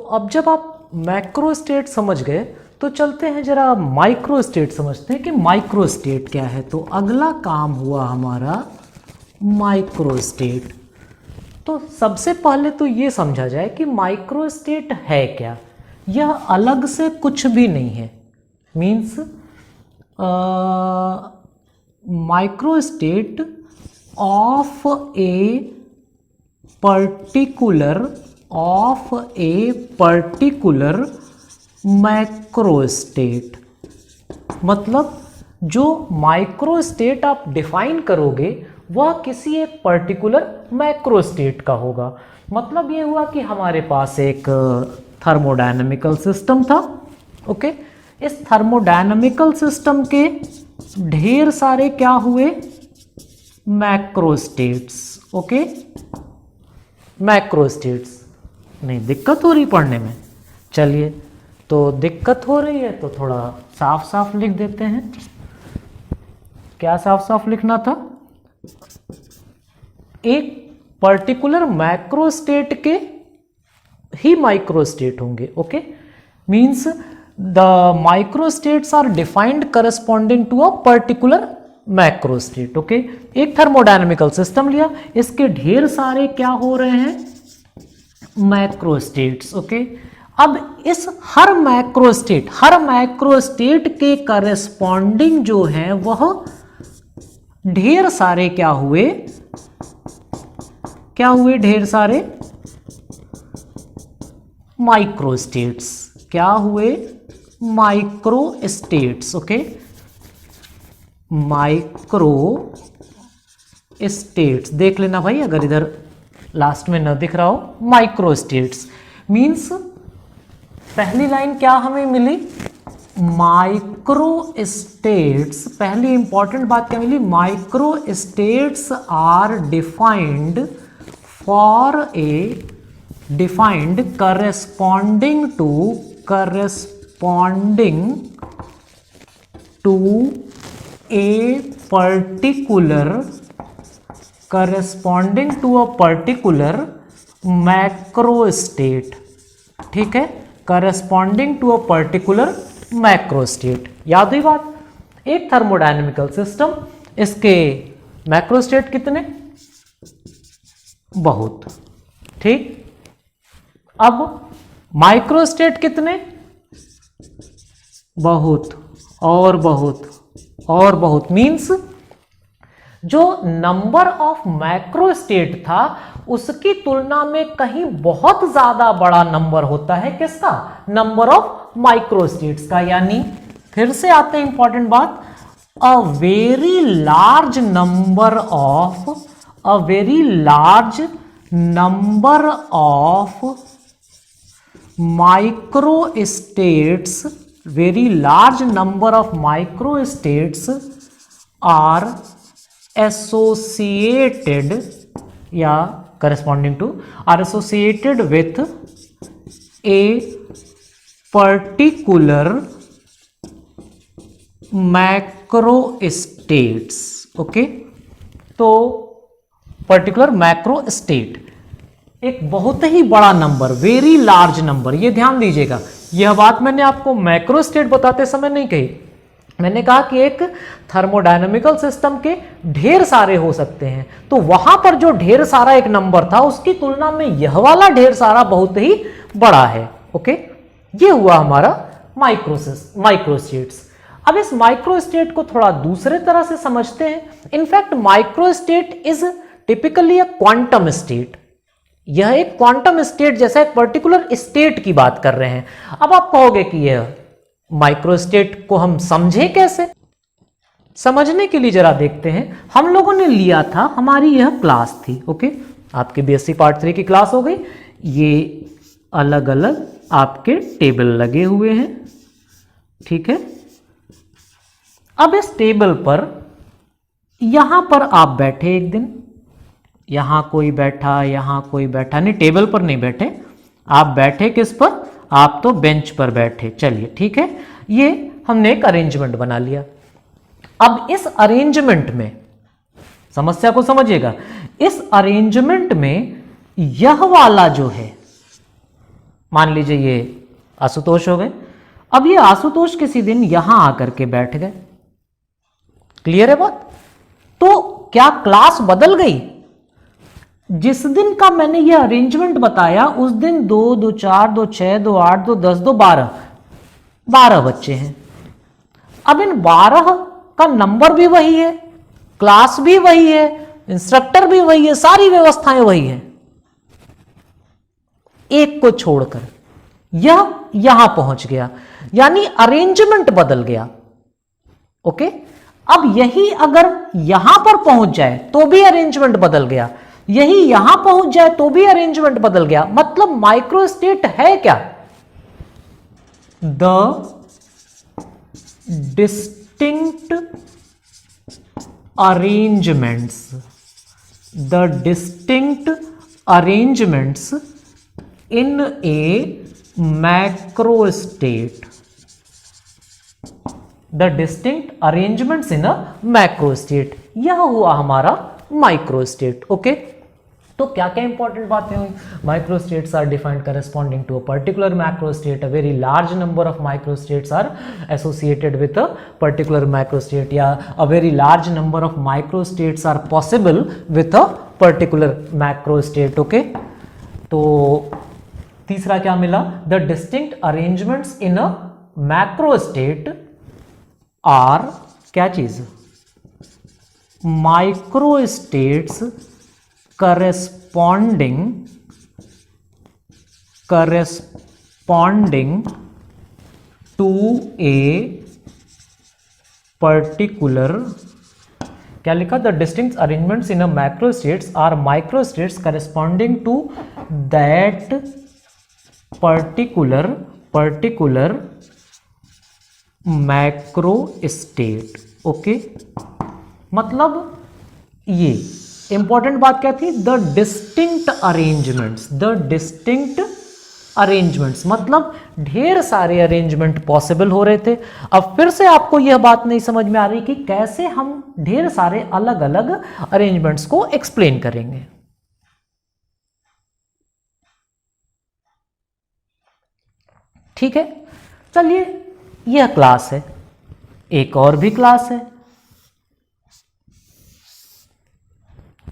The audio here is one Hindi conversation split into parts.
अब जब आप मैक्रो स्टेट समझ गए तो चलते हैं जरा माइक्रो स्टेट समझते हैं कि माइक्रो स्टेट क्या है। तो अगला काम हुआ हमारा माइक्रो स्टेट। तो सबसे पहले तो ये समझा जाए कि माइक्रो स्टेट है क्या। यह अलग से कुछ भी नहीं है। Means micro state of A particular macro state. मतलब जो माइक्रो स्टेट आप डिफाइन करोगे वह किसी एक पर्टिकुलर मैक्रो स्टेट का होगा। मतलब ये हुआ कि हमारे पास एक थर्मोडायनेमिकल सिस्टम था। ओके, इस थर्मोडायनेमिकल सिस्टम के ढेर सारे क्या हुए, macro states. Okay, macro states. नहीं, दिक्कत हो रही पढ़ने में? चलिए, तो दिक्कत हो रही है तो थोड़ा साफ साफ लिख देते हैं। क्या साफ साफ लिखना था? एक पर्टिकुलर मैक्रो स्टेट के ही माइक्रो स्टेट होंगे। Okay, means the micro states are defined corresponding to a particular macro state. Okay, एक थर्मोडायनेमिकल सिस्टम लिया, इसके ढेर सारे क्या हो रहे हैं, मैक्रो स्टेट्स। ओके, अब इस हर मैक्रो स्टेट के करस्पॉन्डिंग जो है वह ढेर सारे क्या हुए, ढेर सारे माइक्रो स्टेट्स। क्या हुए, micro states. Okay, micro states देख लेना भाई, अगर इधर लास्ट में न दिख रहा हो। माइक्रो स्टेट्स मीन्स पहली लाइन क्या हमें मिली, माइक्रो स्टेट्स। पहली इंपॉर्टेंट बात क्या मिली, micro states are defined for a defined corresponding to a particular macro state. ठीक है, corresponding to a particular macro state. याद हुई बात? एक थर्मोडायनेमिकल सिस्टम, इसके मैक्रो स्टेट कितने, बहुत। ठीक, अब माइक्रो स्टेट कितने, बहुत और बहुत और बहुत। मीन्स जो नंबर ऑफ मैक्रो स्टेट था उसकी तुलना में कहीं बहुत ज्यादा बड़ा नंबर होता है किसका, नंबर ऑफ माइक्रो स्टेट्स का। यानी फिर से आते हैं इंपॉर्टेंट बात, अ very large number of micro states, very large number of microstates are associated या corresponding to are associated with a particular macro states. Okay, तो पर्टिकुलर मैक्रो स्टेट एक बहुत ही बड़ा नंबर, वेरी लार्ज नंबर। ये ध्यान दीजिएगा, यह बात मैंने आपको मैक्रो स्टेट बताते समय नहीं कही। मैंने कहा कि एक थर्मोडायनेमिकल सिस्टम के ढेर सारे हो सकते हैं, तो वहां पर जो ढेर सारा एक नंबर था उसकी तुलना में यह वाला ढेर सारा बहुत ही बड़ा है। ओके, ये हुआ हमारा माइक्रो स्टेट्स। अब इस माइक्रो स्टेट को थोड़ा दूसरे तरह से समझते हैं। In fact micro state is typically a quantum state. यह एक क्वांटम स्टेट जैसा एक पर्टिकुलर स्टेट की बात कर रहे हैं। अब आप कहोगे कि यह माइक्रो स्टेट को हम समझे कैसे? समझने के लिए जरा देखते हैं। हम लोगों ने लिया था, हमारी यह क्लास थी। ओके, आपकी बीएससी पार्ट 3 की क्लास हो गई। ये अलग अलग आपके टेबल लगे हुए हैं। ठीक है, अब इस टेबल पर यहां पर आप बैठे एक दिन, यहां कोई बैठा, यहां कोई बैठा, नहीं टेबल पर नहीं बैठे, आप बैठे किस पर, आप तो बेंच पर बैठे। चलिए ठीक है, ये हमने एक अरेंजमेंट बना लिया। अब इस अरेंजमेंट में समस्या को समझिएगा, इस अरेंजमेंट में यह वाला जो है मान लीजिए ये आशुतोष हो गए। अब ये आशुतोष किसी दिन यहां आकर के बैठ गए। क्लियर है बात? तो क्या क्लास बदल गई? जिस दिन का मैंने ये अरेंजमेंट बताया उस दिन 2 2 4 2 6 2 8 2 10 2 12 बच्चे हैं। अब इन 12 का नंबर भी वही है, क्लास भी वही है, इंस्ट्रक्टर भी वही है, सारी व्यवस्थाएं वही है, एक को छोड़कर यह यहां पहुंच गया, यानी अरेंजमेंट बदल गया। ओके, अब यही अगर यहां पर पहुंच जाए तो भी अरेंजमेंट बदल गया, यही यहां पहुंच जाए तो भी अरेंजमेंट बदल गया। मतलब माइक्रोस्टेट है क्या? The distinct arrangements, the distinct arrangements in A macrostate, the distinct arrangements in a macrostate, यह हुआ हमारा माइक्रोस्टेट। ओके, तो क्या क्या इंपॉर्टेंट बातें हुई? Microstates are defined corresponding to a particular macrostate, a very large number of microstates are associated with a particular macrostate, या a very large number of microstates are possible with a particular macrostate. Okay, तो तीसरा क्या मिला? The distinct arrangements in a macrostate are क्या चीज? Microstates corresponding to a particular, क्या लिखा? The distinct arrangements in a macrostates are microstates corresponding to that particular macrostate. Okay, मतलब ये इंपॉर्टेंट बात क्या थी? The distinct arrangements, the distinct arrangements मतलब ढेर सारे अरेंजमेंट पॉसिबल हो रहे थे। अब फिर से आपको यह बात नहीं समझ में आ रही कि कैसे हम ढेर सारे अलग अलग अरेंजमेंट्स को एक्सप्लेन करेंगे। ठीक है, चलिए, यह क्लास है, एक और भी क्लास है,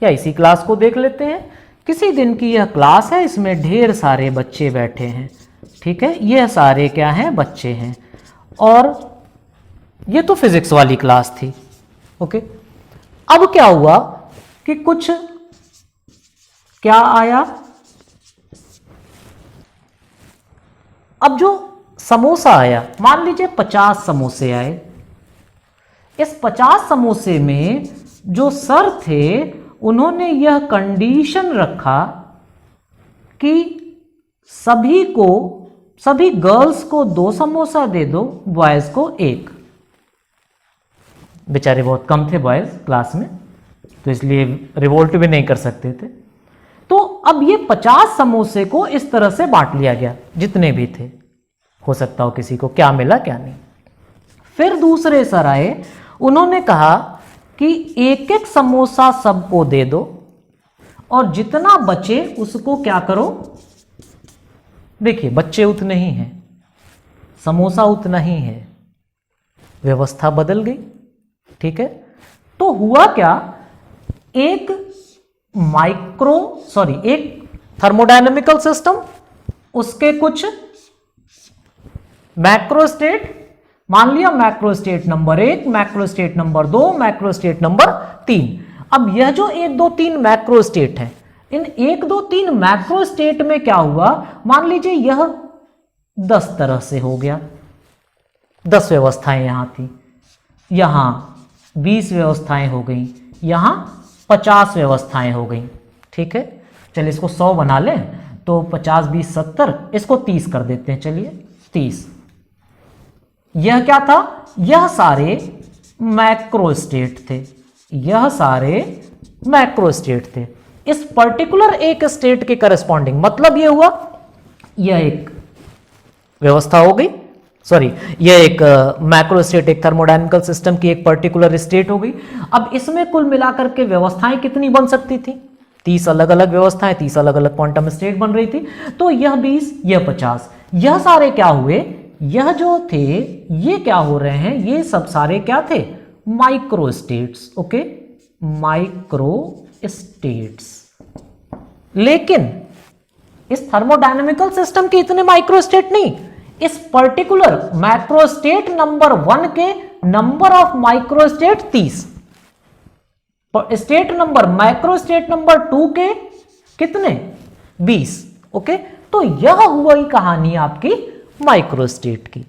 या इसी क्लास को देख लेते हैं। किसी दिन की यह क्लास है, इसमें ढेर सारे बच्चे बैठे हैं। ठीक है, यह सारे क्या हैं? बच्चे हैं। और ये तो फिजिक्स वाली क्लास थी। ओके, अब क्या हुआ कि कुछ क्या आया? अब जो समोसा आया, मान लीजिए 50 समोसे आए। इस 50 समोसे में जो सर थे उन्होंने यह कंडीशन रखा कि सभी गर्ल्स को 2 समोसा दे दो, बॉयज को 1। बेचारे बहुत कम थे बॉयज क्लास में, तो इसलिए रिवोल्ट भी नहीं कर सकते थे। तो अब ये 50 समोसे को इस तरह से बांट लिया गया, जितने भी थे। हो सकता हो किसी को क्या मिला क्या नहीं। फिर दूसरे सर आए, उन्होंने कहा कि एक एक समोसा सबको दे दो और जितना बचे उसको क्या करो? देखिए, बच्चे उतने ही हैं, समोसा उतना ही है, व्यवस्था बदल गई। ठीक है, तो हुआ क्या? एक थर्मोडायनेमिकल सिस्टम, उसके कुछ मैक्रोस्टेट, मान लिया macrostate number 1, macrostate number 2, macrostate number 3। अब यह जो 1 2 3 मैक्रोस्टेट है, इन 1 2 3 मैक्रोस्टेट में क्या हुआ? मान लीजिए यह 10 तरह से हो गया, 10 व्यवस्थाएं यहां थी, यहां 20 व्यवस्थाएं हो गई, यहां 50 व्यवस्थाएं हो गई। ठीक है, चलिए इसको 100 बना लें, तो 50 20 70, इसको 30 कर देते हैं। चलिए 30। यह क्या था? यह सारे मैक्रोस्टेट थे, यह सारे मैक्रोस्टेट थे। इस पर्टिकुलर एक स्टेट के करस्पॉन्डिंग, मतलब यह हुआ, यह एक व्यवस्था हो गई, सॉरी, यह एक मैक्रोस्टेट, एक थर्मोडायनेमिकल सिस्टम की एक पर्टिकुलर स्टेट हो गई। अब इसमें कुल मिलाकर के व्यवस्थाएं कितनी बन सकती थी? 30 अलग अलग व्यवस्थाएं, 30 अलग अलग क्वांटम स्टेट बन रही थी। तो यह 20, यह 50, यह सारे क्या हुए, यह जो थे ये क्या हो रहे हैं, ये सब सारे क्या थे, micro states. Okay, micro states. लेकिन इस थर्मोडायनेमिकल सिस्टम के इतने माइक्रो स्टेट नहीं, इस पर्टिकुलर मैक्रो स्टेट नंबर 1 के number of micro state 30, state number micro state number 2 के कितने, 20। ओके, तो यह हुई कहानी आपकी माइक्रो स्टेट की।